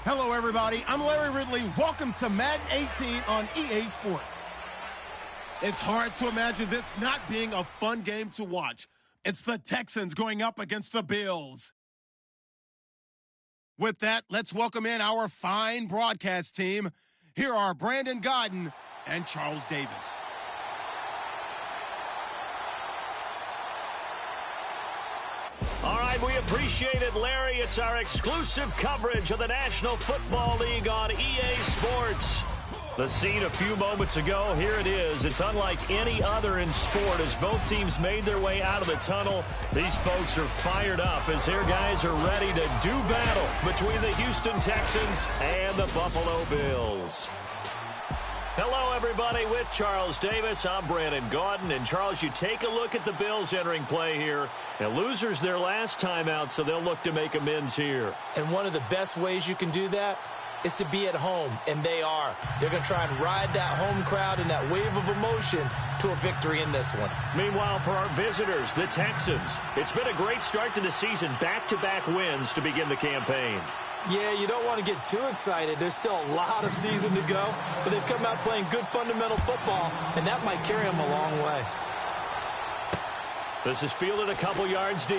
Hello, everybody. I'm Larry Ridley. Welcome to Madden 18 on EA Sports. It's hard to imagine this not being a fun game to watch. It's the Texans going up against the Bills. With that, let's welcome in our fine broadcast team. Here are Brandon Godden and Charles Davis. All right, we appreciate it, Larry. It's our exclusive coverage of the National Football League on EA Sports. The scene a few moments ago, here it is. It's unlike any other in sport as both teams made their way out of the tunnel. These folks are fired up as their guys are ready to do battle between the Houston Texans and the Buffalo Bills. Hello, everybody. With Charles Davis, I'm Brandon Gaudin. And, Charles, you take a look at the Bills entering play here. And losers their last time out, so they'll look to make amends here. And one of the best ways you can do that is to be at home, and they are. They're going to try and ride that home crowd and that wave of emotion to a victory in this one. Meanwhile, for our visitors, the Texans, it's been a great start to the season, back-to-back wins to begin the campaign. Yeah, you don't want to get too excited. There's still a lot of season to go, but they've come out playing good fundamental football, and that might carry them a long way. This is fielded a couple yards deep.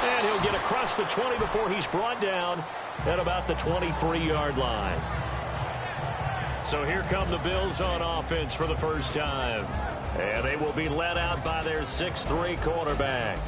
And he'll get across the 20 before he's brought down at about the 23-yard line. So here come the Bills on offense for the first time. And they will be led out by their 6'3" quarterback.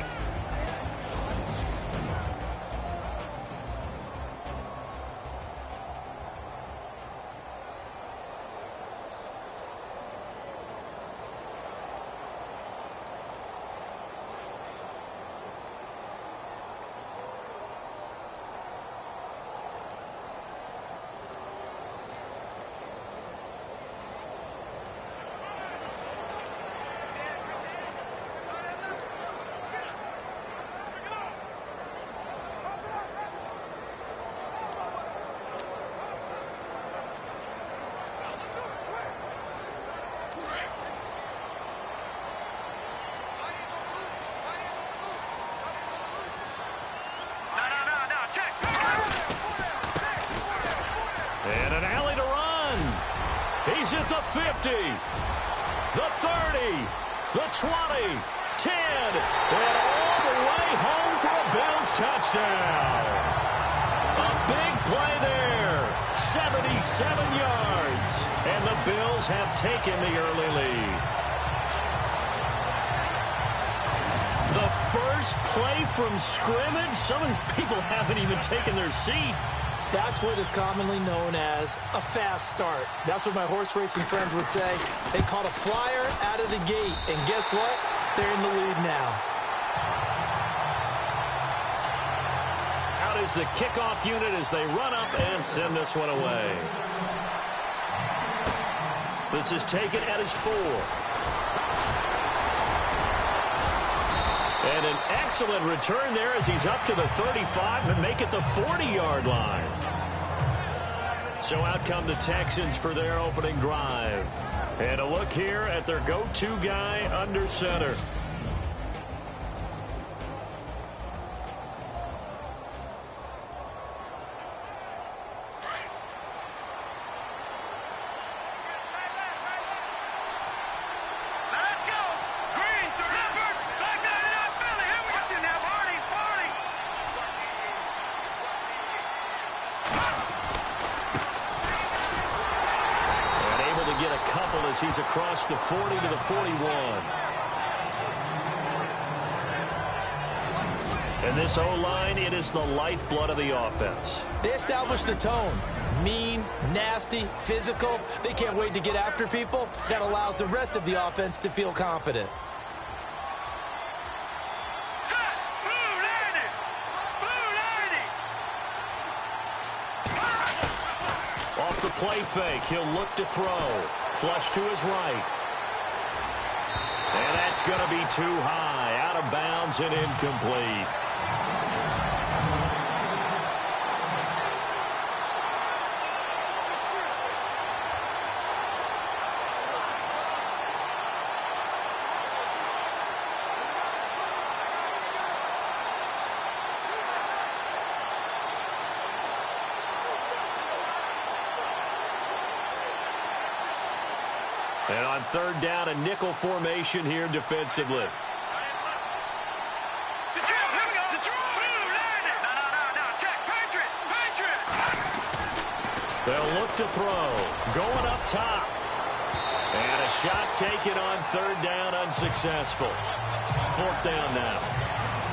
And an alley to run. He's at the 50, the 30, the 20, 10, and all the way home for a Bills touchdown. A big play there, 77 yards, and the Bills have taken the early lead. The first play from scrimmage, some of these people haven't even taken their seat. That's what is commonly known as a fast start. That's what my horse racing friends would say. They caught a flyer out of the gate, and guess what? They're in the lead now. Out is the kickoff unit as they run up and send this one away. This is taken at his 4. And an excellent return there as he's up to the 35 and make it the 40-yard line. So out come the Texans for their opening drive. And a look here at their go-to guy under center. As he's across the 40 to the 41. And this O-line, it is the lifeblood of the offense. They establish the tone. Mean, nasty, physical. They can't wait to get after people. That allows the rest of the offense to feel confident. Off the play fake, he'll look to throw. Flush to his right. And that's going to be too high. Out of bounds and incomplete. And on third down, a nickel formation here defensively. They'll look to throw. Going up top. And a shot taken on third down, unsuccessful. Fourth down now.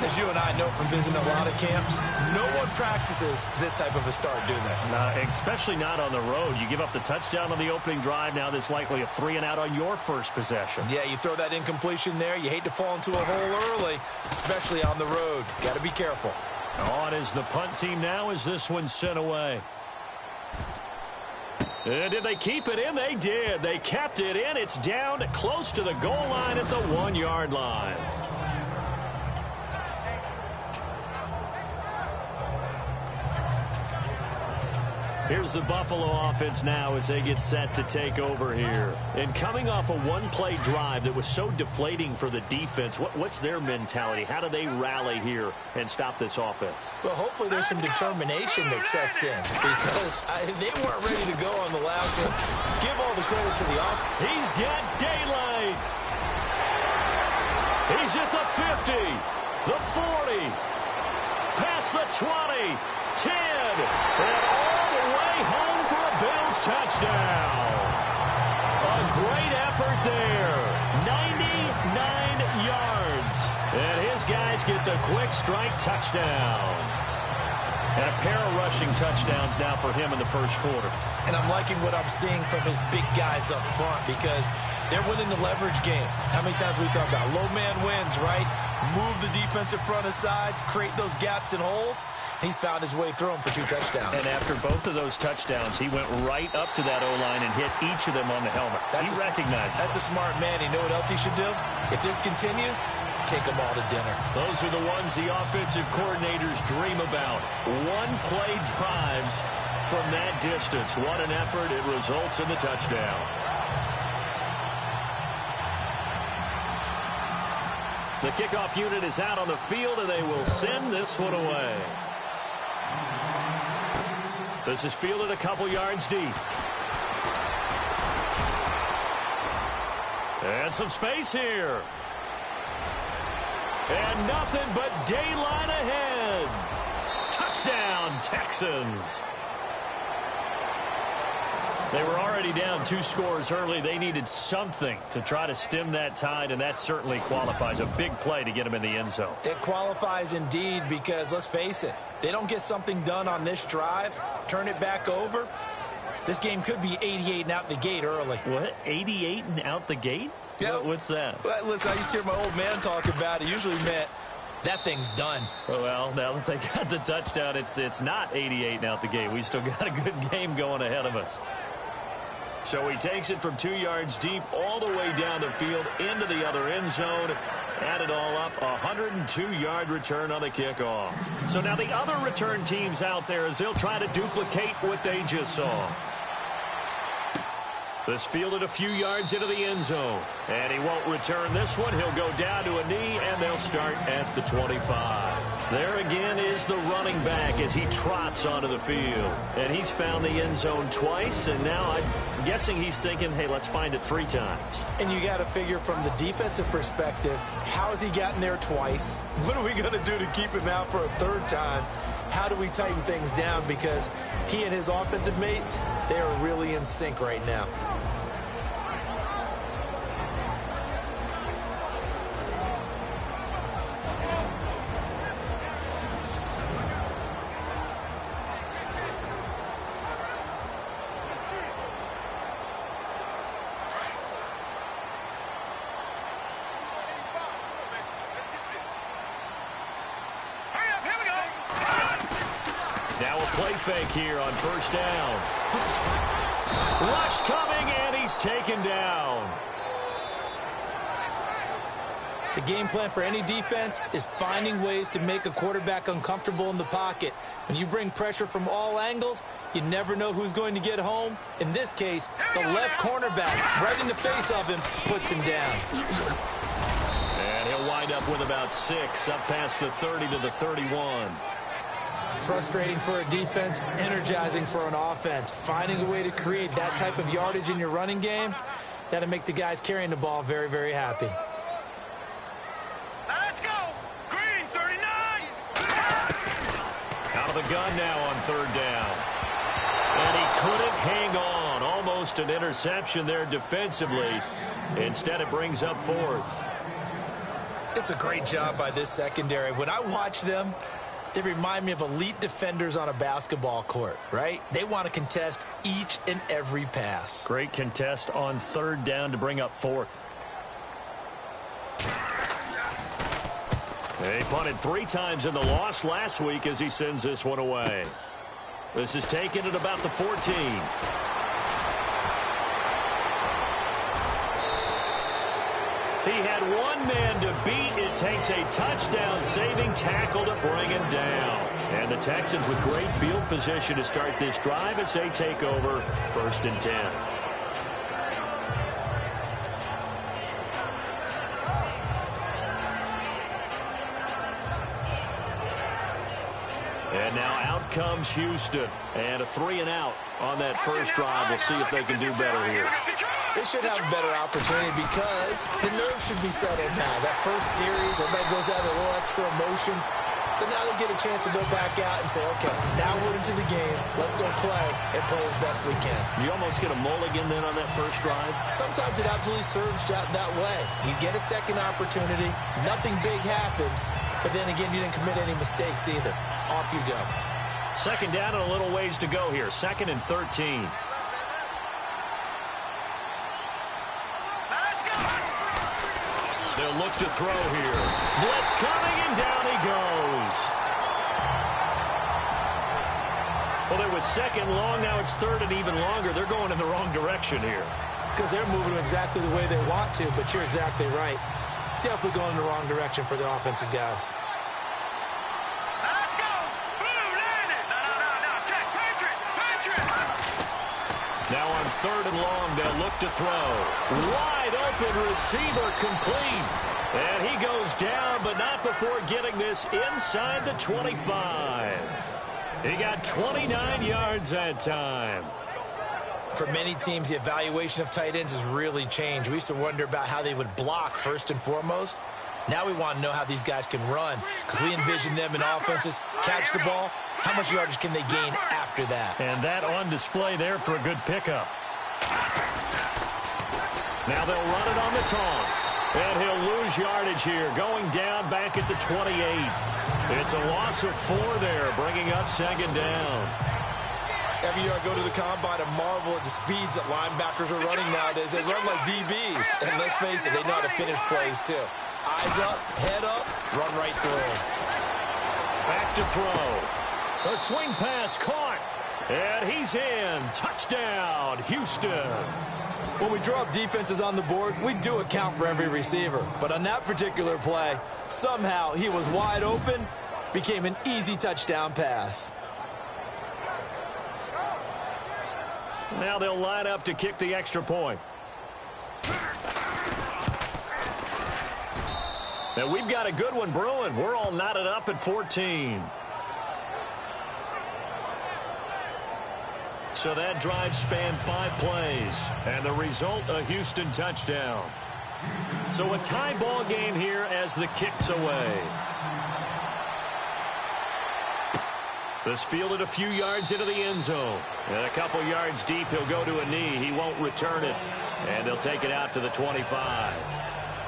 As you and I know from visiting a lot of camps, no one practices this type of a start, do they? Especially not on the road. You give up the touchdown on the opening drive. Now there's likely a 3-and-out on your first possession. Yeah, you throw that incompletion there. You hate to fall into a hole early, especially on the road. Got to be careful. On is the punt team now as this one's sent away. And did they keep it in? They did. They kept it in. It's down close to the goal line at the 1-yard line. Here's the Buffalo offense now as they get set to take over here. And coming off a one-play drive that was so deflating for the defense, what's their mentality? How do they rally here and stop this offense? Well, hopefully there's some determination that sets in because they weren't ready to go on the last one. Give all the credit to the offense. He's got daylight. He's at the 50, the 40, past the 20, 10, and all the way home for a Bills touchdown. A great effort there. 99 yards. And his guys get the quick strike touchdown. And a pair of rushing touchdowns now for him in the first quarter. And I'm liking what I'm seeing from his big guys up front because they're winning the leverage game. How many times we talk about low man wins, right? Move the defensive front aside, create those gaps and holes. He's found his way through them for 2 touchdowns. And after both of those touchdowns, he went right up to that O-line and hit each of them on the helmet. He recognized it. That's a smart man. You know what else he should do? If this continues, take them all to dinner. Those are the ones the offensive coordinators dream about. One-play drives from that distance. What an effort. It results in the touchdown. The kickoff unit is out on the field, and they will send this one away. This is fielded a couple yards deep. And some space here. And nothing but daylight ahead. Touchdown, Texans. They were already down 2 scores early. They needed something to try to stem that tide, and that certainly qualifies. A big play to get them in the end zone. It qualifies indeed because, let's face it, they don't get something done on this drive, turn it back over, this game could be 88 and out the gate early. What? 88 and out the gate? Yeah. What's that? Well, listen, I used to hear my old man talk about it. Usually meant that thing's done. Well, now that they got the touchdown, it's not 88 and out the gate. We still got a good game going ahead of us. So he takes it from 2 yards deep all the way down the field into the other end zone. Add it all up, a 102-yard return on the kickoff. So now the other return teams out there as they'll try to duplicate what they just saw. This fielded a few yards into the end zone. And he won't return this one. He'll go down to a knee, and they'll start at the 25. There again is the running back as he trots onto the field. And he's found the end zone twice, and now I'm guessing he's thinking, hey, let's find it 3 times. And you got to figure from the defensive perspective, how has he gotten there twice? What are we going to do to keep him out for a 3rd time? How do we tighten things down? Because he and his offensive mates, they are really in sync right now. Now a play fake here on first down. Rush coming, and he's taken down. The game plan for any defense is finding ways to make a quarterback uncomfortable in the pocket. When you bring pressure from all angles, you never know who's going to get home. In this case, the left cornerback, right in the face of him, puts him down. And he'll wind up with about 6, up past the 30 to the 31. Frustrating for a defense, energizing for an offense. Finding a way to create that type of yardage in your running game, That'll make the guys carrying the ball very, very happy. Let's go. Green 39. Out of the gun now on third down. And he couldn't hang on. Almost an interception there defensively. Instead, it brings up fourth. It's a great job by this secondary. When I watch them, they remind me of elite defenders on a basketball court, right? They want to contest each and every pass. Great contest on third down to bring up fourth. He punted 3 times in the loss last week as he sends this one away. This is taken at about the 14. He had one man to beat. It takes a touchdown-saving tackle to bring him down. And the Texans with great field position to start this drive as they take over 1st and 10. And now out comes Houston. And a 3-and-out on that first drive. We'll see if they can do better here. They should have a better opportunity because the nerves should be settled now. That first series, everybody goes out with a little extra emotion. So now they get a chance to go back out and say, okay, now we're into the game. Let's go play and play as best we can. You almost get a mulligan then on that first drive? Sometimes it absolutely serves that way. You get a second opportunity. Nothing big happened. But then again, you didn't commit any mistakes either. Off you go. Second down and a little ways to go here. 2nd and 13. They'll look to throw here. Blitz coming, and down he goes. Well, it was 2nd long. Now it's 3rd and even longer. They're going in the wrong direction here. Because they're moving exactly the way they want to, but you're exactly right. Definitely going in the wrong direction for the offensive guys. Let's go. Blue landed. No. Check. Patriot. Now on 3rd and long, they'll look to throw. Wide open receiver complete. And he goes down, but not before getting this inside the 25. He got 29 yards that time. For many teams, the evaluation of tight ends has really changed. We used to wonder about how they would block first and foremost. Now we want to know how these guys can run because we envision them in offenses, catch the ball. How much yardage can they gain after that? And that on display there for a good pickup. Now they'll run it on the toss. And he'll lose yardage here, going down back at the 28. It's a loss of 4 there, bringing up 2nd down. Every year I go to the combine and marvel at the speeds that linebackers are running nowadays. They run like DBs. And let's face it, they know how to finish plays too. Eyes up, head up, run right through. Back to throw. A swing pass caught. And he's in. Touchdown, Houston. When we draw up defenses on the board, we do account for every receiver. But on that particular play, somehow he was wide open, became an easy touchdown pass. Now they'll line up to kick the extra point. Now we've got a good one brewing. We're all knotted up at 14. So that drive spanned 5 plays. And the result, a Houston touchdown. So a tie ball game here as the kick's away. This fielded a few yards into the end zone. And a couple yards deep, he'll go to a knee. He won't return it. And they'll take it out to the 25.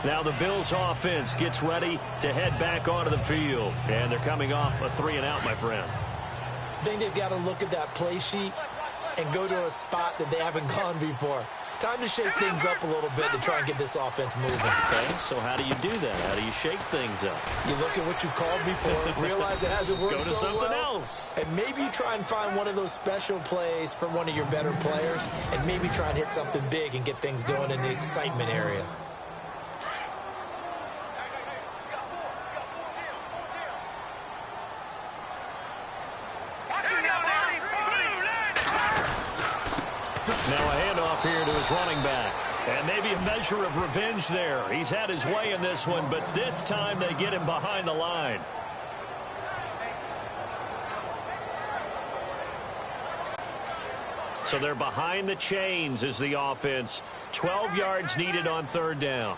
Now the Bills offense gets ready to head back onto the field. And they're coming off a 3-and-out, my friend. I think they've got to look at that play sheet and go to a spot that they haven't gone before. Time to shake things up a little bit to try and get this offense moving. Okay, so how do you do that? How do you shake things up? You look at what you called before, realize it hasn't worked so well. Go to something else. And maybe you try and find one of those special plays from one of your better players, and maybe try and hit something big and get things going in the excitement area. Now a handoff here to his running back. And maybe a measure of revenge there. He's had his way in this one, but this time they get him behind the line. So they're behind the chains as the offense. 12 yards needed on third down.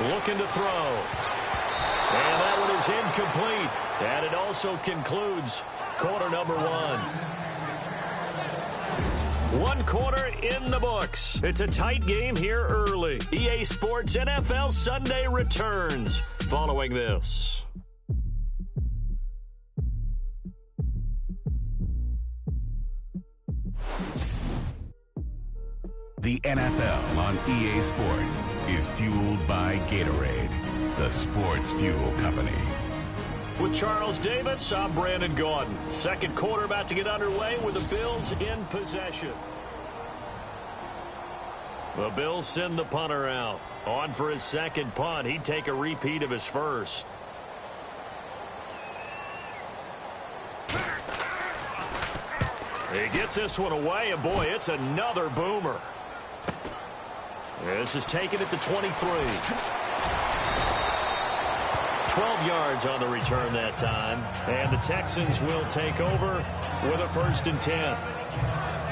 Looking to throw. And that one is incomplete. And it also concludes quarter number one. One quarter in the books. It's a tight game here early. EA Sports NFL Sunday returns following this. The NFL on EA Sports is fueled by Gatorade, the sports fuel company. With Charles Davis, I'm Brandon Gaudin. Second quarter about to get underway with the Bills in possession. The Bills send the punter out. On for his second punt. He'd take a repeat of his first. He gets this one away, and boy, it's another boomer. This is taken at the 23. 12 yards on the return that time. And the Texans will take over with a 1st and 10.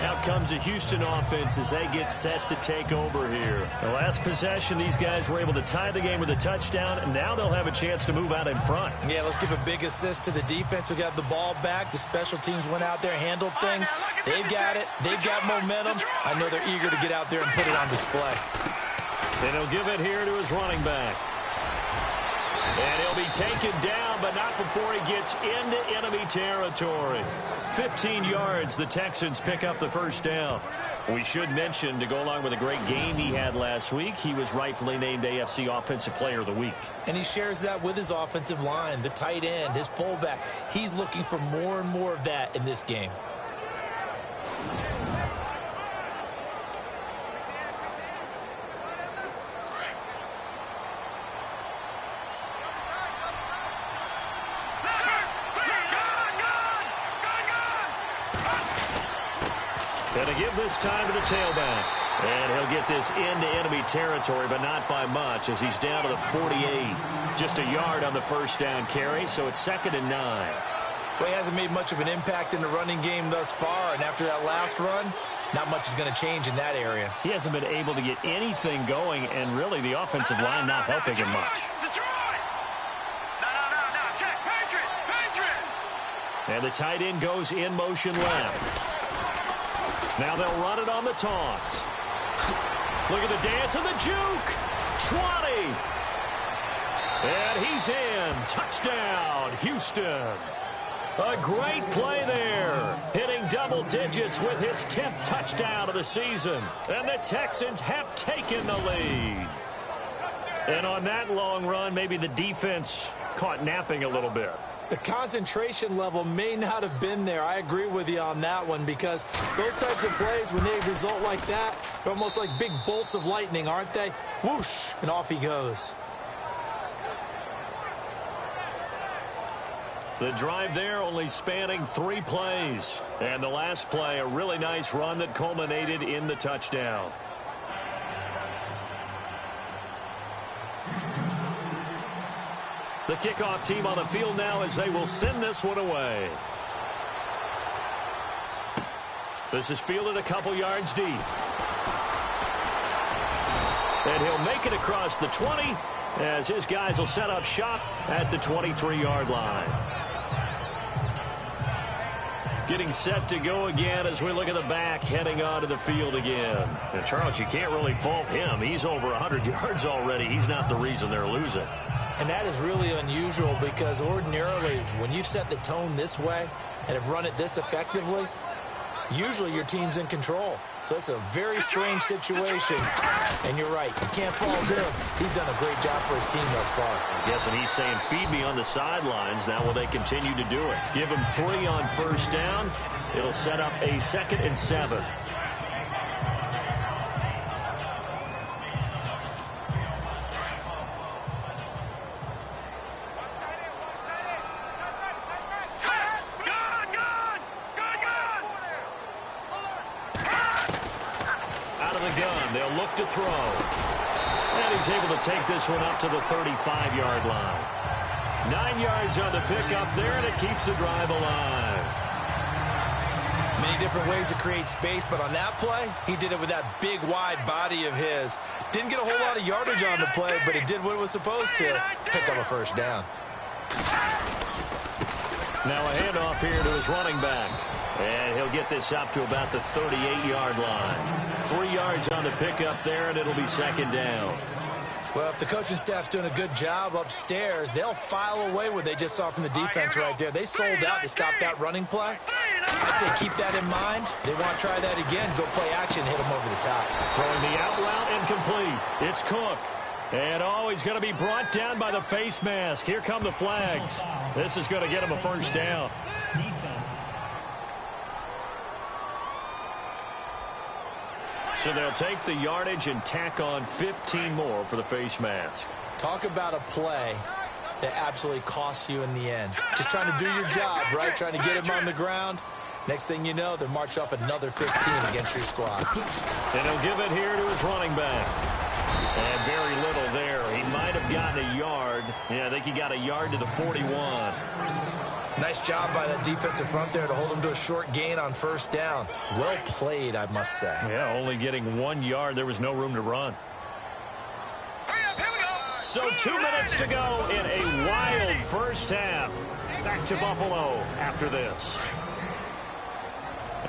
Out comes the Houston offense as they get set to take over here. The last possession, these guys were able to tie the game with a touchdown, and now they'll have a chance to move out in front. Yeah, let's give a big assist to the defense who got the ball back. The special teams went out there, handled things. They've got it. They've got momentum. I know they're eager to get out there and put it on display. And he'll give it here to his running back. And he'll be taken down, but not before he gets into enemy territory. 15 yards, the Texans pick up the first down. We should mention, to go along with a great game he had last week, he was rightfully named AFC Offensive Player of the Week. And he shares that with his offensive line, the tight end, his fullback. He's looking for more and more of that in this game. Gonna give this time to the tailback. And he'll get this into enemy territory, but not by much, as he's down to the 48. Just a yard on the first down carry, so it's 2nd and 9. Well, he hasn't made much of an impact in the running game thus far, and after that last run, not much is going to change in that area. He hasn't been able to get anything going, and really the offensive line not helping him much. And the tight end goes in motion left. Now they'll run it on the toss. Look at the dance and the juke. 20. And he's in. Touchdown, Houston. A great play there. Hitting double digits with his 10th touchdown of the season. And the Texans have taken the lead. And on that long run, maybe the defense caught napping a little bit. The concentration level may not have been there. I agree with you on that one, because those types of plays, when they result like that, they're almost like big bolts of lightning, aren't they? Whoosh, and off he goes. The drive there only spanning 3 plays. And the last play, a really nice run that culminated in the touchdown. The kickoff team on the field now as they will send this one away. This is fielded a couple yards deep. And he'll make it across the 20 as his guys will set up shop at the 23-yard line. Getting set to go again as we look at the back heading onto the field again. And Charles, you can't really fault him. He's over 100 yards already. He's not the reason they're losing. And that is really unusual, because ordinarily when you set the tone this way and have run it this effectively, usually your team's in control. So it's a very strange situation. And you're right, you can't fault him. He's done a great job for his team thus far. I guess, and he's saying, feed me on the sidelines. Now will they continue to do it? Give him 3 on first down. It'll set up a 2nd and 7. They'll look to throw. And he's able to take this one up to the 35-yard line. 9 yards on the pickup there, and it keeps the drive alive. Many different ways to create space, but on that play, he did it with that big, wide body of his. Didn't get a whole lot of yardage on the play, but it did what it was supposed to, pick up a first down. Now a handoff here to his running back. And he'll get this up to about the 38-yard line. 3 yards on the pickup there, and it'll be second down. Well, if the coaching staff's doing a good job upstairs, they'll file away what they just saw from the defense right there. They sold out to stop that running play. I'd say keep that in mind. They want to try that again. Go play action, hit them over the top. Throwing the out route incomplete. It's Cook. And, oh, he's going to be brought down by the face mask. Here come the flags. This is going to get him a first down. So they'll take the yardage and tack on 15 more for the face mask. Talk about a play that absolutely costs you in the end. Just trying to do your job, right? Trying to get him on the ground. Next thing you know, they'll march off another 15 against your squad. And he'll give it here to his running back. And very little there. He might have gotten a yard. Yeah, I think he got a yard to the 41. Nice job by that defensive front there to hold him to a short gain on first down. Well played, I must say. Yeah, only getting 1 yard. There was no room to run. So 2 minutes to go in a wild first half. Back to Buffalo after this.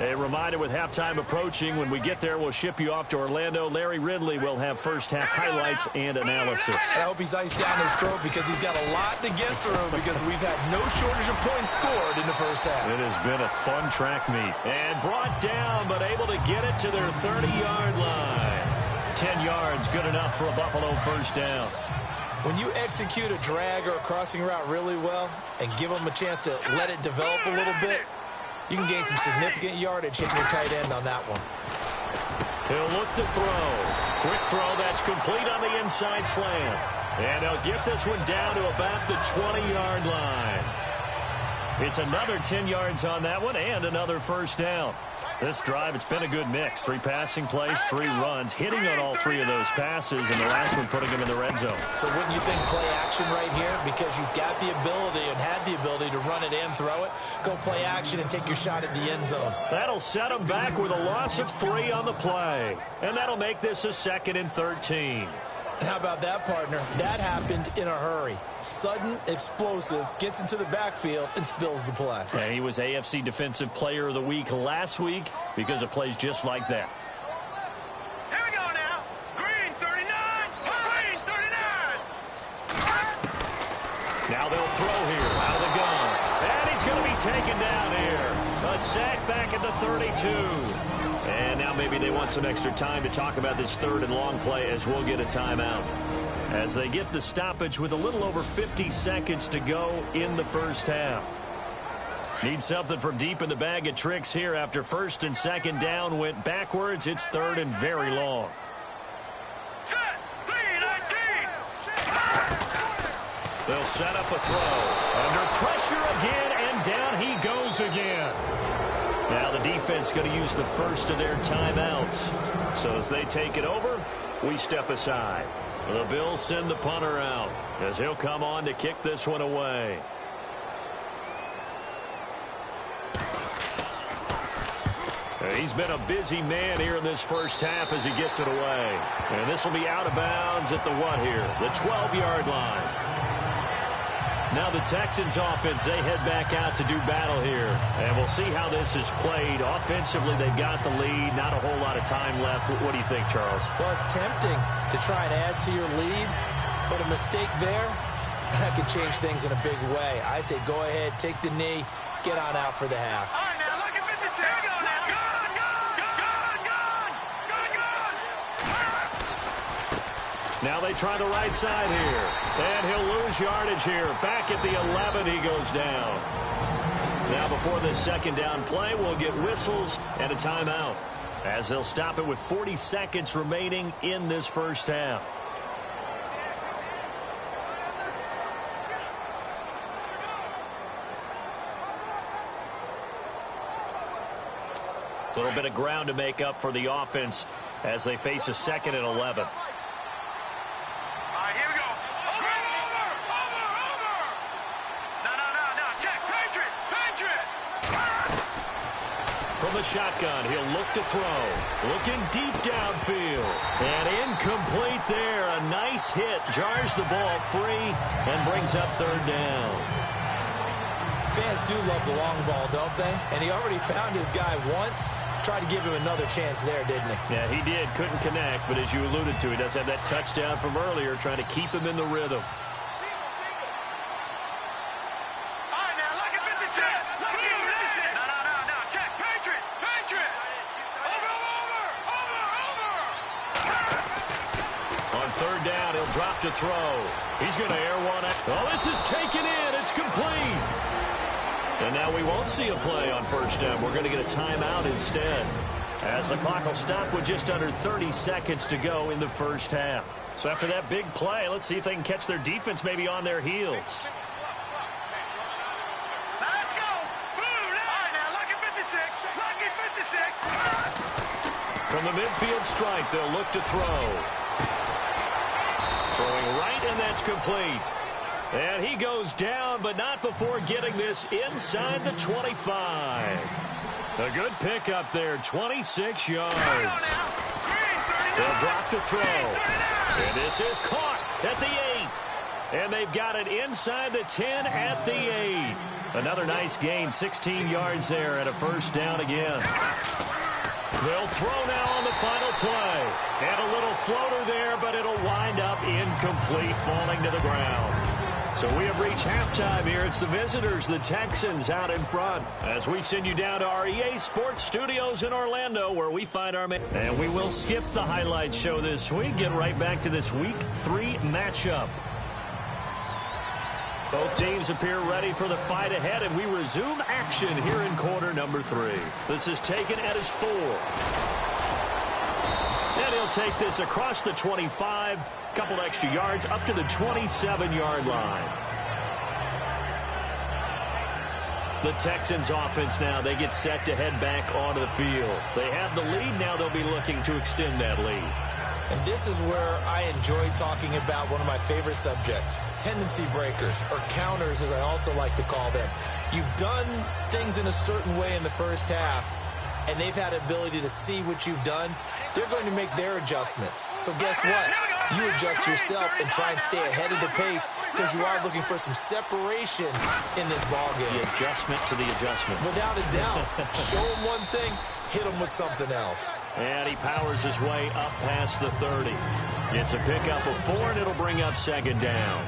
A reminder with halftime approaching, when we get there, we'll ship you off to Orlando. Larry Ridley will have first-half highlights and analysis. I hope he's iced down his throat because he's got a lot to get through because we've had no shortage of points scored in the first half. It has been a fun track meet. And brought down, but able to get it to their 30-yard line. 10 yards, good enough for a Buffalo first down. When you execute a drag or a crossing route really well and give them a chance to let it develop a little bit, you can gain some significant yardage hitting your tight end on that one. He'll look to throw. Quick throw that's complete on the inside slant. And he'll get this one down to about the 20-yard line. It's another 10 yards on that one and another first down. This drive, it's been a good mix. 3 passing plays, 3 runs, hitting on all 3 of those passes, and the last one putting him in the red zone. So wouldn't you think play action right here? Because you've got the ability and had the ability to run it and throw it. Go play action and take your shot at the end zone. That'll set him back with a loss of 3 on the play. And that'll make this a 2nd and 13. And how about that, partner? That happened in a hurry. Sudden, explosive, gets into the backfield, and spills the play. And he was AFC Defensive Player of the Week last week because of plays just like that. Here we go now. Green 39. Green 39. Now they'll throw here out of the gun. And he's going to be taken down here. A sack back at the 32. And now maybe they want some extra time to talk about this 3rd and long play as we'll get a timeout. As they get the stoppage with a little over 50 seconds to go in the first half. Need something from deep in the bag of tricks here after 1st and 2nd down went backwards. It's 3rd and very long. Set. Green 19. They'll set up a throw. Under pressure again, and down he goes again. Now the defense going to use the first of their timeouts. So as they take it over, we step aside. The Bills send the punter out as he'll come on to kick this one away. He's been a busy man here in this first half as he gets it away. And this will be out of bounds at the what here? The 12-yard line. Now the Texans offense, they head back out to do battle here. And we'll see how this is played. Offensively, they've got the lead. Not a whole lot of time left. What do you think, Charles? Well, it's tempting to try and add to your lead, but a mistake there, that could change things in a big way. I say go ahead, take the knee, get on out for the half. All right, now look at 56. Here we go now. Now they try the right side here. And he'll lose yardage here. Back at the 11, he goes down. Now before this 2nd down play, we'll get whistles and a timeout, as they'll stop it with 40 seconds remaining in this first half. A little bit of ground to make up for the offense as they face a 2nd and 11. the shotgun. He'll look to throw. Looking deep downfield. And incomplete there. A nice hit. Jars the ball free and brings up third down. Fans do love the long ball, don't they? And he already found his guy once. Tried to give him another chance there, didn't he? Yeah, he did. Couldn't connect, but as you alluded to, he does have that touchdown from earlier, trying to keep him in the rhythm. On third down, he'll drop to throw. He's going to air one out. Oh, this is taken in. It's complete. And now we won't see a play on first down. We're going to get a timeout instead, as the clock will stop with just under 30 seconds to go in the first half. So after that big play, let's see if they can catch their defense maybe on their heels. Let's go. All right, now, lucky 56. Lucky 56. From the midfield strike, they'll look to throw. Throwing right, and that's complete. And he goes down, but not before getting this inside the 25. A good pickup there, 26 yards. They'll drop to throw. And this is caught at the 8. And they've got it inside the 10 at the 8. Another nice gain, 16 yards there, and a first down again. They'll throw now on the final play. And a little floater there, but it'll wind up incomplete, falling to the ground. So we have reached halftime here. It's the visitors, the Texans, out in front, as we send you down to our EA Sports Studios in Orlando, where we find our man. And we will skip the highlight show this week. Get right back to this Week 3 matchup. Both teams appear ready for the fight ahead, and we resume action here in quarter number 3. This is taken at his 4. And he'll take this across the 25. Couple extra yards up to the 27-yard line. The Texans offense now, they get set to head back onto the field. They have the lead. Now they'll be looking to extend that lead. And this is where I enjoy talking about one of my favorite subjects, tendency breakers, or counters as I also like to call them. You've done things in a certain way in the first half, and they've had ability to see what you've done. They're going to make their adjustments. So guess what? You adjust yourself and try and stay ahead of the pace, because you are looking for some separation in this ballgame. The adjustment to the adjustment. Without a doubt. Show them one thing, hit them with something else. And he powers his way up past the 30. It's a pickup of 4, and it'll bring up second down.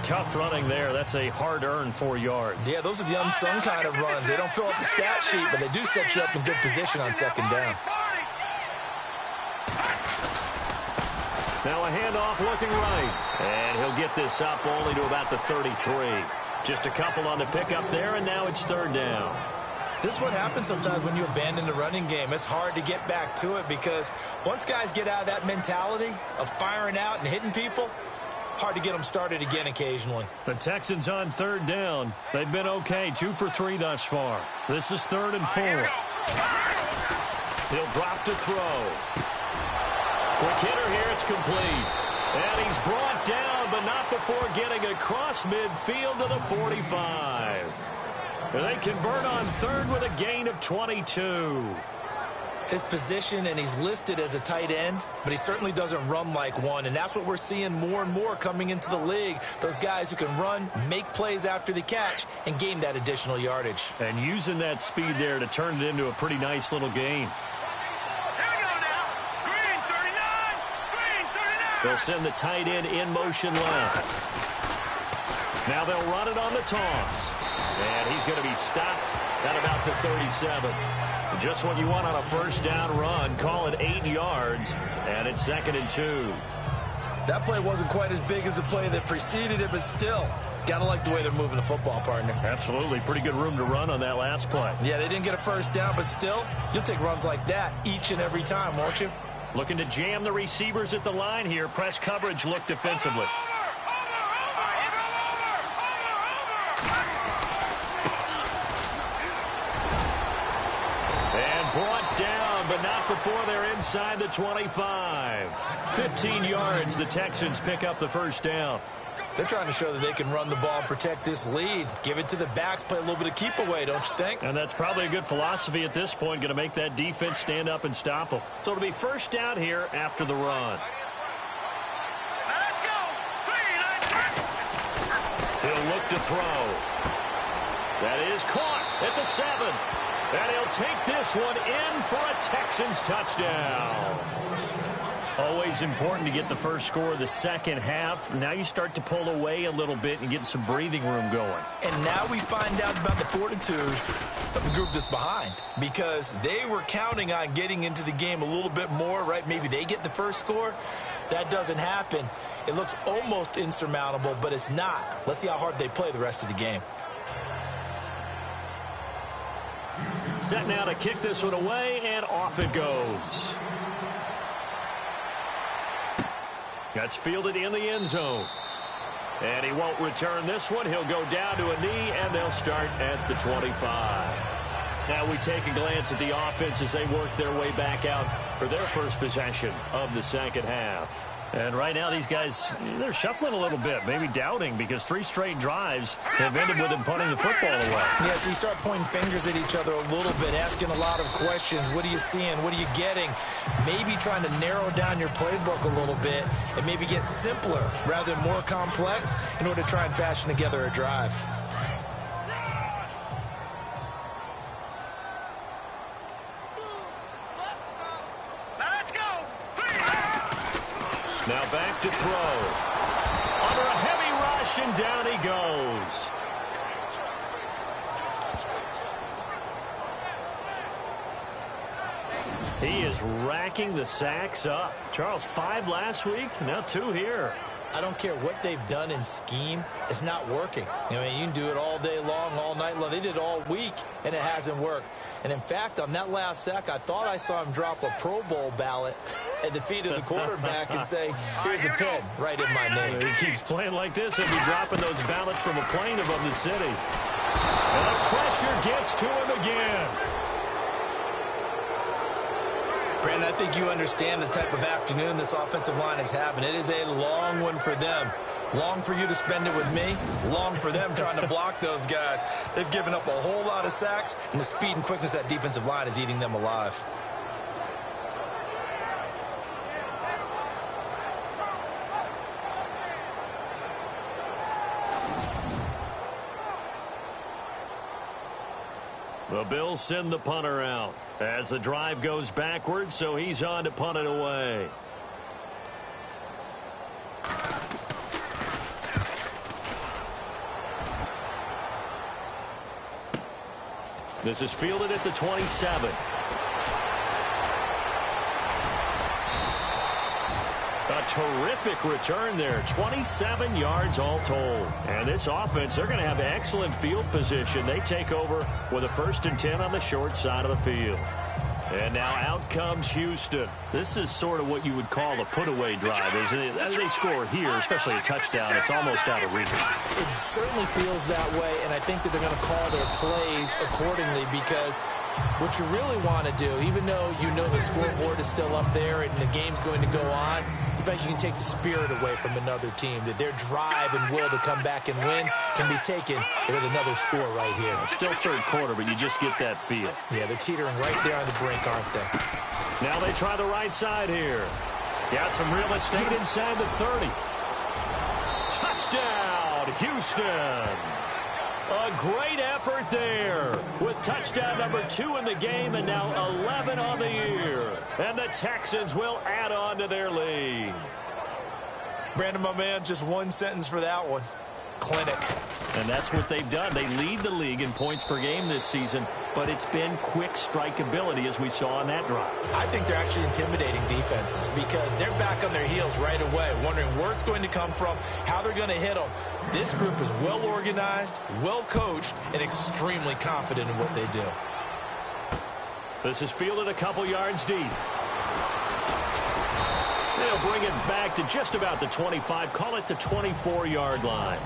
Tough running there. That's a hard-earned 4 yards. Yeah, those are the unsung kind of runs. They don't fill up the stat sheet, but they do set you up in good position on second down. Now a handoff looking right. And he'll get this up only to about the 33. Just a couple on the pickup there, and now it's third down. This is what happens sometimes when you abandon the running game. It's hard to get back to it, because once guys get out of that mentality of firing out and hitting people, hard to get them started again occasionally. The Texans on third down. They've been okay, 2 for 3 thus far. This is 3rd and 4. He'll drop to throw. Quick hitter here, it's complete. And he's brought down, but not before getting across midfield to the 45. And they convert on third with a gain of 22. His position, and he's listed as a tight end, but he certainly doesn't run like one, and that's what we're seeing more and more coming into the league. Those guys who can run, make plays after the catch, and gain that additional yardage. And using that speed there to turn it into a pretty nice little gain. They'll send the tight end in motion left. Now they'll run it on the toss. And he's going to be stopped at about the 37. Just what you want on a first down run. Call it 8 yards. And it's 2nd and 2. That play wasn't quite as big as the play that preceded it, but still, got to like the way they're moving the football, partner. Absolutely. Pretty good room to run on that last play. Yeah, they didn't get a first down, but still, you'll take runs like that each and every time, won't you? Looking to jam the receivers at the line here. Press coverage look defensively. And brought down, but not before they're inside the 25. 15 yards, the Texans pick up the first down. They're trying to show that they can run the ball and protect this lead. Give it to the backs, play a little bit of keep away, don't you think? And that's probably a good philosophy at this point, going to make that defense stand up and stop them. So it'll be first down here after the run. Let's go. He'll look to throw. That is caught at the 7. And he'll take this one in for a Texans touchdown. Always important to get the first score of the second half. Now you start to pull away a little bit and get some breathing room going. And now we find out about the fortitude of the group that's behind, because they were counting on getting into the game a little bit more, right? Maybe they get the first score. That doesn't happen. It looks almost insurmountable, but it's not. Let's see how hard they play the rest of the game. Set now to kick this one away, and off it goes. That's fielded in the end zone. And he won't return this one. He'll go down to a knee, and they'll start at the 25. Now we take a glance at the offense as they work their way back out for their first possession of the second half. And right now these guys, they're shuffling a little bit, maybe doubting, because 3 straight drives have ended with them punting the football away. Yeah, so you start pointing fingers at each other a little bit, asking a lot of questions. What are you seeing? What are you getting? Maybe trying to narrow down your playbook a little bit and maybe get simpler rather than more complex in order to try and fashion together a drive. Now back to throw. Under a heavy rush, and down he goes. He is racking the sacks up. Charles, 5 last week, now 2 here. I don't care what they've done in scheme. It's not working. I mean, you can do it all day long, all night long. They did it all week, and it hasn't worked. And, in fact, on that last sack, I thought I saw him drop a Pro Bowl ballot at the feet of the quarterback and say, here's a pin right in my name. He keeps playing like this. He'll be dropping those ballots from a plane above the city. And the pressure gets to him again. Brandon, I think you understand the type of afternoon this offensive line is having. It is a long one for them. Long for you to spend it with me. Long for them trying to block those guys. They've given up a whole lot of sacks, and the speed and quickness of that defensive line is eating them alive. The Bills send the punter out as the drive goes backwards, so he's on to punt it away. This is fielded at the 27. A terrific return there. 27 yards all told. And this offense, they're going to have excellent field position. They take over with a 1st and 10 on the short side of the field. And now out comes Houston. This is sort of what you would call a put-away drive, isn't it? As they score here, especially a touchdown, it's almost out of reach. It certainly feels that way, and I think that they're going to call their plays accordingly, because what you really want to do, even though you know the scoreboard is still up there and the game's going to go on, in fact, you can take the spirit away from another team, that their drive and will to come back and win can be taken with another score right here. Still 3rd quarter, but you just get that feel. Yeah, they're teetering right there on the brink, aren't they? Now they try the right side here. Got some real estate inside the 30. Touchdown, Houston. A great effort there with touchdown number 2 in the game, and now 11 on the year. And the Texans will add on to their lead. Brandon, my man, just one sentence for that one. Clinic. And that's what they've done. They lead the league in points per game this season, but it's been quick strikeability as we saw on that drive. I think they're actually intimidating defenses because they're back on their heels right away, wondering where it's going to come from, how they're going to hit them. This group is well organized, well coached, and extremely confident in what they do. This is fielded a couple yards deep. They'll bring it back to just about the 25, call it the 24-yard line.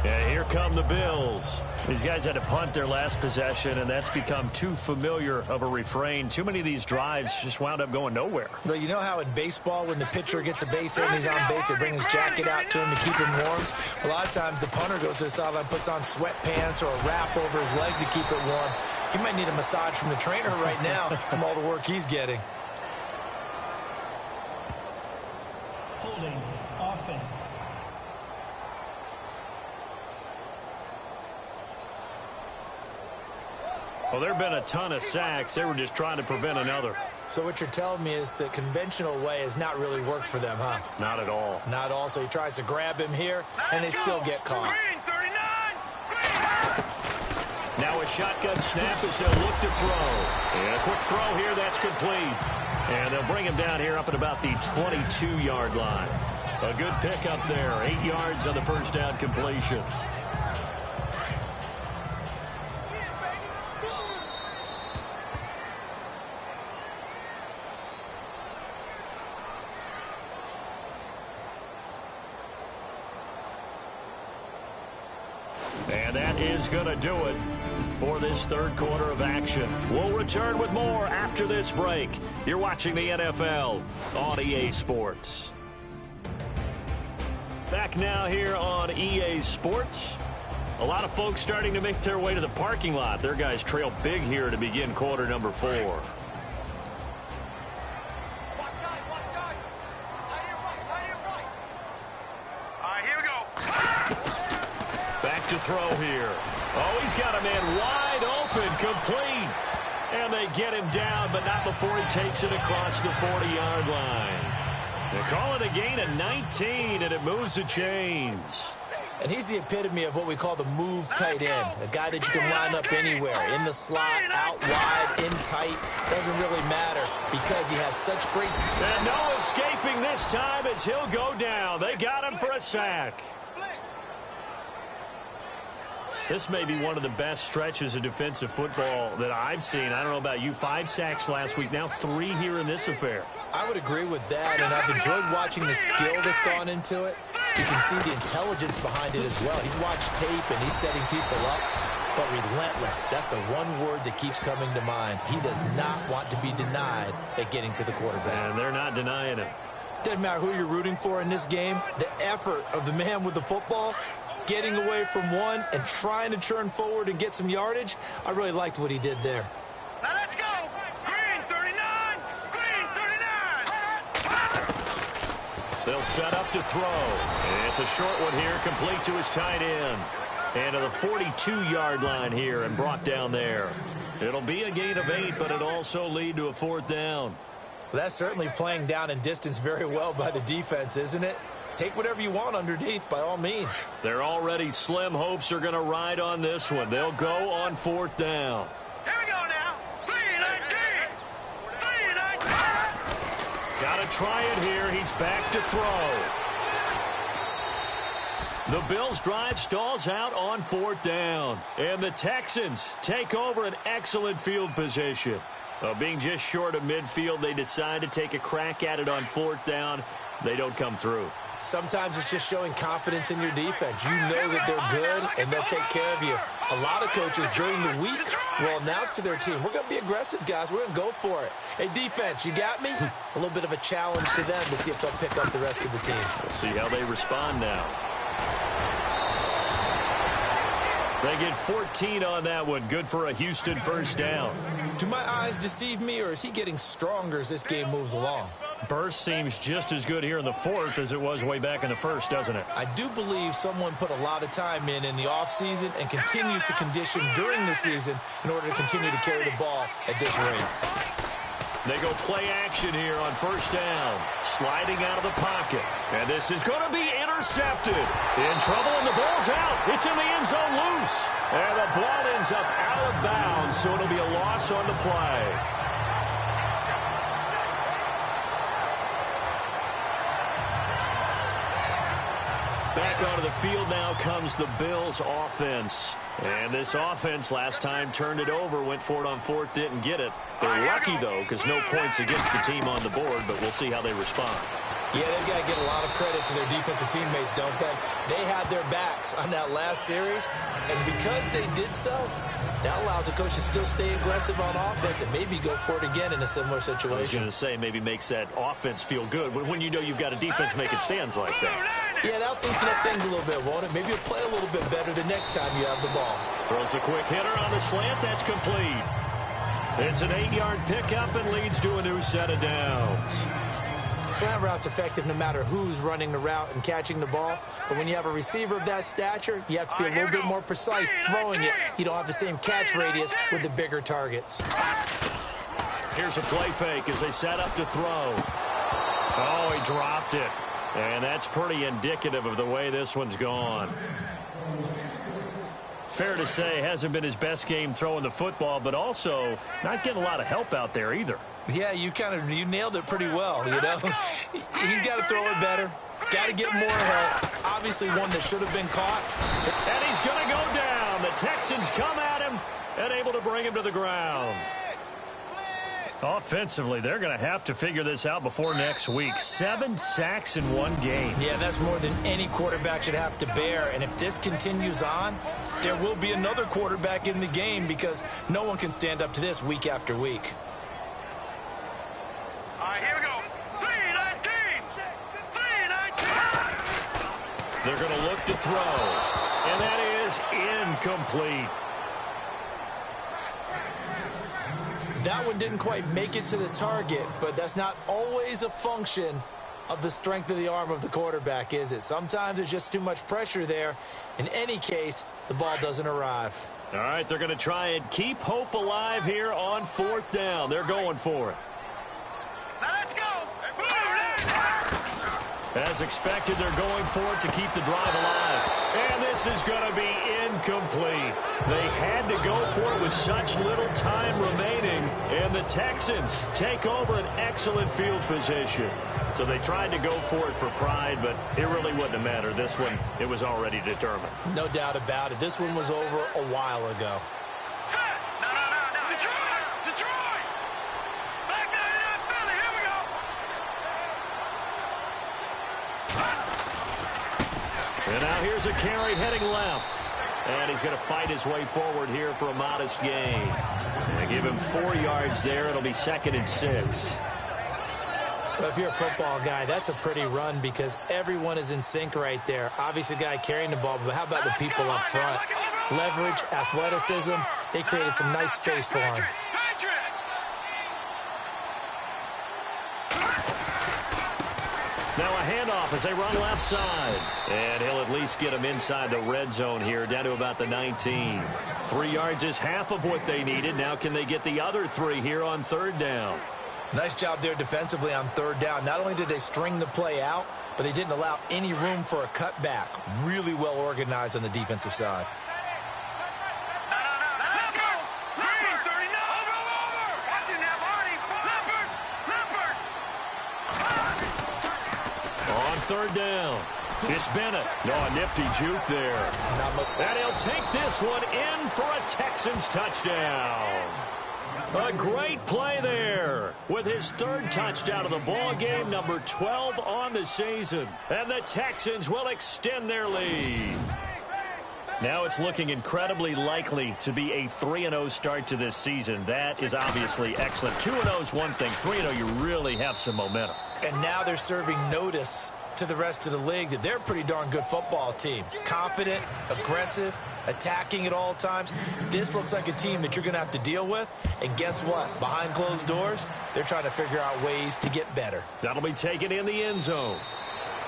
Yeah, here come the Bills. These guys had to punt their last possession, and that's become too familiar of a refrain. Too many of these drives just wound up going nowhere. Well, you know how in baseball, when the pitcher gets a base hit and he's on base, they bring his jacket out to him to keep him warm? A lot of times the punter goes to the sideline, puts on sweatpants or a wrap over his leg to keep it warm. He might need a massage from the trainer right now from all the work he's getting. Holding offense. Well, there have been a ton of sacks. They were just trying to prevent another. So what you're telling me is the conventional way has not really worked for them, huh? Not at all. Not at all. So he tries to grab him here, and they still get caught. Now a shotgun snap as they'll look to throw. And a quick throw here, that's complete. And they'll bring him down here up at about the 22-yard line. A good pickup there. 8 yards on the first down completion. And that is going to do it for this third quarter of action. We'll return with more after this break. You're watching the NFL on EA Sports. Back now here on EA Sports. A lot of folks starting to make their way to the parking lot. Their guys trail big here to begin quarter number 4. To throw here. Oh, he's got a man wide open, complete. And they get him down, but not before he takes it across the 40-yard line. They call it a gain of 19, and it moves the chains. And he's the epitome of what we call the move tight end, a guy that you can line up anywhere, in the slot, out wide, in tight. Doesn't really matter because he has such great... And no escaping this time as he'll go down. They got him for a sack. This may be one of the best stretches of defensive football that I've seen. I don't know about you. 5 sacks last week, now 3 here in this affair. I would agree with that, and I've enjoyed watching the skill that's gone into it. You can see the intelligence behind it as well. He's watched tape, and he's setting people up, but relentless. That's the one word that keeps coming to mind. He does not want to be denied at getting to the quarterback. And they're not denying him. Doesn't matter who you're rooting for in this game. The effort of the man with the football, getting away from one and trying to turn forward and get some yardage, I really liked what he did there. Now let's go. Green 39. Green 39. They'll set up to throw. And it's a short one here, complete to his tight end. And to the 42-yard line here and brought down there. It'll be a gain of 8, but it'll also lead to a 4th down. Well, that's certainly playing down in distance very well by the defense, isn't it? Take whatever you want underneath, by all means. They're already slim hopes are going to ride on this one. They'll go on 4th down. Here we go now. 3-19. 3-19. Got to try it here. He's back to throw. The Bills' drive stalls out on 4th down. And the Texans take over an excellent field position. Being just short of midfield, they decide to take a crack at it on 4th down. They don't come through. Sometimes it's just showing confidence in your defense. You know that they're good, and they'll take care of you. A lot of coaches during the week will announce to their team, we're going to be aggressive, guys. We're going to go for it. Hey, defense, you got me? A little bit of a challenge to them to see if they'll pick up the rest of the team. We'll see how they respond now. They get 14 on that one. Good for a Houston 1st down. Do my eyes deceive me, or is he getting stronger as this game moves along? Burst seems just as good here in the 4th as it was way back in the 1st, doesn't it? I do believe someone put a lot of time in the offseason and continues to condition during the season in order to continue to carry the ball at this rate. They go play action here on 1st down. Sliding out of the pocket. And this is going to be intercepted. In trouble, and the ball's out. It's in the end zone loose. And the ball ends up out of bounds, so it'll be a loss on the play. Back onto the field now comes the Bills offense. And this offense last time turned it over, went for it on 4th, didn't get it. They're lucky, though, because no points against the team on the board, but we'll see how they respond. Yeah, they've got to get a lot of credit to their defensive teammates, don't they? They had their backs on that last series, and because they did so, that allows the coach to still stay aggressive on offense and maybe go for it again in a similar situation. I was going to say, maybe makes that offense feel good when you know you've got a defense making stands like that. Yeah, that'll loosen up things a little bit, won't it? Maybe you'll play a little bit better the next time you have the ball. Throws a quick hitter on the slant. That's complete. It's an 8-yard pickup and leads to a new set of downs. Slant route's effective no matter who's running the route and catching the ball. But when you have a receiver of that stature, you have to be a little bit more precise throwing it. You don't have the same catch radius with the bigger targets. Here's a play fake as they set up to throw. Oh, he dropped it. And that's pretty indicative of the way this one's gone. Fair to say, hasn't been his best game throwing the football, but also not getting a lot of help out there either. Yeah, you nailed it pretty well, you know. He's got to throw it better. Got to get more help. Obviously one that should have been caught. And he's going to go down. The Texans come at him and able to bring him to the ground. Offensively, they're going to have to figure this out before next week. 7 sacks in one game. Yeah, that's more than any quarterback should have to bear. And if this continues on, there will be another quarterback in the game because no one can stand up to this week after week. All right, here we go. 3-19. 3-19. They're going to look to throw. And that is incomplete. That one didn't quite make it to the target, but that's not always a function of the strength of the arm of the quarterback, is it? Sometimes there's just too much pressure there. In any case, the ball doesn't arrive. All right, they're going to try and keep hope alive here on 4th down. They're going for it. Now let's go. As expected, they're going for it to keep the drive alive. And this is going to be incomplete. They had to go for it with such little time remaining. And the Texans take over an excellent field position. So they tried to go for it for pride, but it really wouldn't have mattered. This one, it was already determined. No doubt about it. This one was over a while ago. No. Detroit. Back down in that Philly. Here we go. And now here's a carry heading left. And he's going to fight his way forward here for a modest gain. They give him 4 yards there. It'll be 2nd and 6. Well, if you're a football guy, that's a pretty run because everyone is in sync right there. Obviously, the guy carrying the ball, but how about the people up front? Leverage, athleticism, they created some nice space for him. Now a handoff as they run left side. And he'll at least get him inside the red zone here, down to about the 19. 3 yards is half of what they needed. Now can they get the other 3 here on 3rd down? Nice job there defensively on 3rd down. Not only did they string the play out, but they didn't allow any room for a cutback. Really well organized on the defensive side. Let's go. Green, 39. Over. Watch it now, Marty. Leopard. On 3rd down, it's Bennett. No, a nifty juke there. And he'll take this one in for a Texans touchdown. A great play there with his 3rd touchdown of the ball game, number 12 on the season. And the Texans will extend their lead. Now it's looking incredibly likely to be a 3-0 start to this season. That is obviously excellent. 2-0 is one thing. 3-0, you really have some momentum. And now they're serving notice to the rest of the league that they're a pretty darn good football team. Confident, aggressive, attacking at all times. This looks like a team that you're going to have to deal with. And guess what? Behind closed doors, they're trying to figure out ways to get better. That'll be taken in the end zone.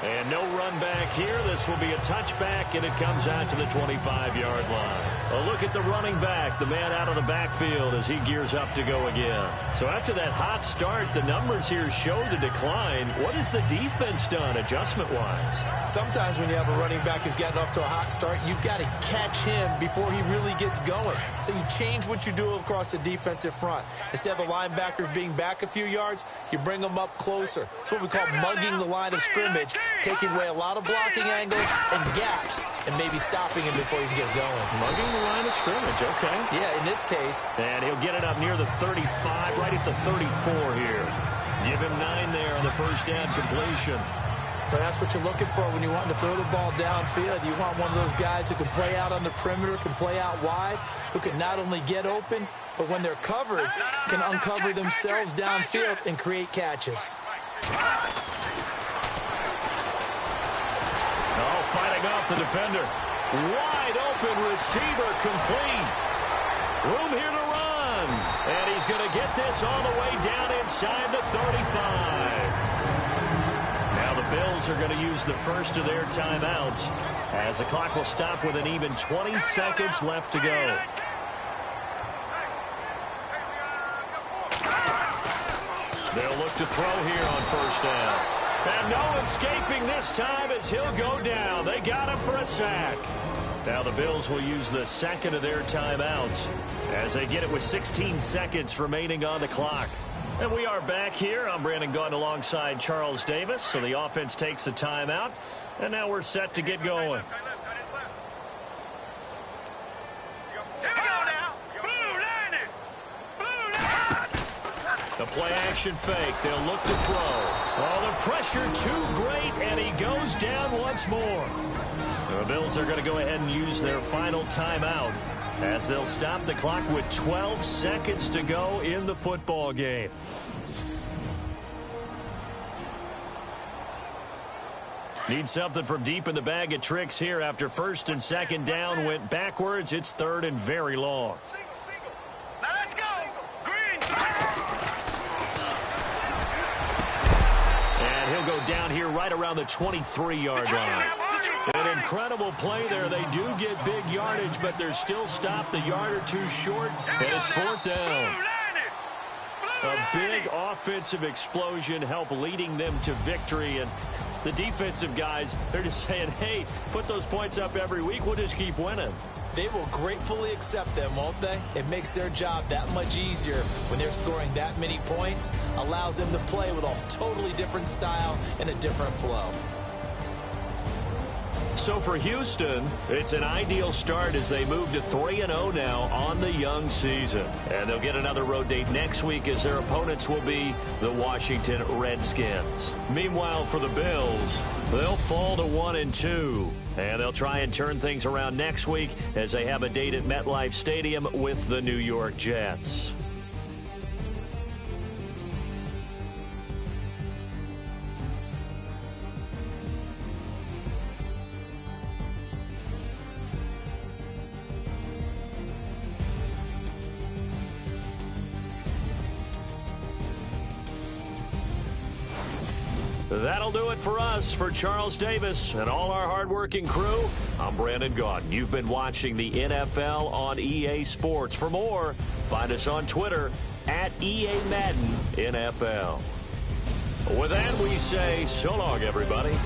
And no run back here. This will be a touchback, and it comes out to the 25-yard line. A look at the running back, the man out of the backfield as he gears up to go again. So after that hot start, the numbers here show the decline. What has the defense done adjustment-wise? Sometimes when you have a running back who's gotten off to a hot start, you've got to catch him before he really gets going. So you change what you do across the defensive front. Instead of the linebackers being back a few yards, you bring them up closer. It's what we call mugging the line of scrimmage, taking away a lot of blocking angles and gaps and maybe stopping him before he can get going. Mugging the line of scrimmage, okay. Yeah, in this case. And he'll get it up near the 35, right at the 34 here. Give him 9 there on the first down completion. But that's what you're looking for when you want to throw the ball downfield. You want one of those guys who can play out on the perimeter, can play out wide, who can not only get open, but when they're covered, can uncover themselves downfield and create catches. Oh, fighting off the defender. Wide open receiver complete. Room here to run. And he's going to get this all the way down inside the 35. Now the Bills are going to use the first of their timeouts as the clock will stop with an even 20 seconds left to go. They'll look to throw here on first down. And no escaping this time as he'll go down. They got him for a sack. Now the Bills will use the second of their timeouts as they get it with 16 seconds remaining on the clock. And we are back here. I'm Brandon Gaudin alongside Charles Davis. So the offense takes the timeout. And now we're set to get going. The play action fake. They'll look to throw. Oh, the pressure too great, and he goes down once more. The Bills are going to go ahead and use their final timeout as they'll stop the clock with 12 seconds to go in the football game. Need something from deep in the bag of tricks here after first and second down went backwards. It's third and very long. Now let's go. Green. And he'll go down here right around the 23-yard line. An incredible play there. They do get big yardage, but they're still stopped a yard or two short, and it's fourth down. A big offensive explosion helped leading them to victory, and the defensive guys, they're just saying, hey, put those points up every week. We'll just keep winning. They will gratefully accept them, won't they? It makes their job that much easier when they're scoring that many points. Allows them to play with a totally different style and a different flow. So for Houston, it's an ideal start as they move to 3-0 now on the young season. And they'll get another road date next week as their opponents will be the Washington Redskins. Meanwhile, for the Bills, they'll fall to 1-2. And they'll try and turn things around next week as they have a date at MetLife Stadium with the New York Jets. That'll do it for us. For Charles Davis and all our hardworking crew, I'm Brandon Gaudin. You've been watching the NFL on EA Sports. For more, find us on Twitter at EA Madden NFL. With that, we say so long, everybody.